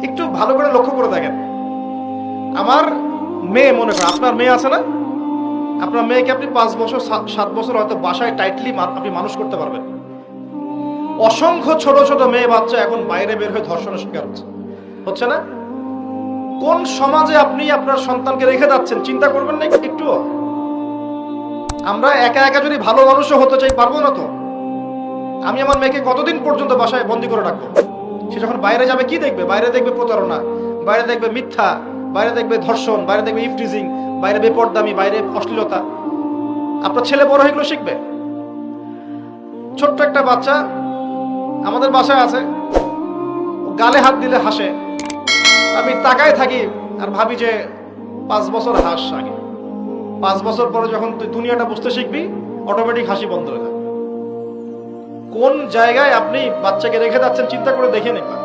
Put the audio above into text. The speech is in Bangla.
একটু ভালো করে লক্ষ্য করে দেখেন। আমার মেয়ে, মনে করেন আপনার মেয়ে আছে না, আপনার মেয়েকে আপনি 5 বছর 7 বছর হয়তো বাসায় টাইটলি আপনি মানুষ করতে পারবেন। অসংখ্য ছোট ছোট মেয়ে বাচ্চা এখন বাইরে বের হয়ে ধর্ষণের শিকার হচ্ছে না? কোন সমাজে আপনি আপনার সন্তানকে রেখে যাচ্ছেন চিন্তা করবেন না একটুও? আমরা একা একা যদি ভালো মানুষও হতে চাই, পারবো না তো। আমি আমার মেয়েকে কতদিন পর্যন্ত বাসায় বন্দি করে রাখবো? সে যখন বাইরে যাবে কি দেখবে? বাইরে দেখবে প্রতারণা, বাইরে দেখবে মিথ্যা, বাইরে দেখবে ধর্ষণ, বাইরে দেখবে ইফটিজিং, বাইরে বেপরদামি, বাইরে অশ্লীলতা। আপনার ছেলে বড় হয়ে এগুলো শিখবে। ছোট্ট একটা বাচ্চা আমাদের বাসায় আছে, গালে হাত দিলে হাসে। আমি তাকায় থাকি আর ভাবি যে 5 বছর হাস আগে, 5 বছর পরে যখন তুই দুনিয়াটা বুঝতে শিখবি, অটোমেটিক হাসি বন্ধ হয়ে যাবে। কোন জায়গায় আপনি বাচ্চাকে রেখে যাচ্ছেন চিন্তা করে দেখেন একবার।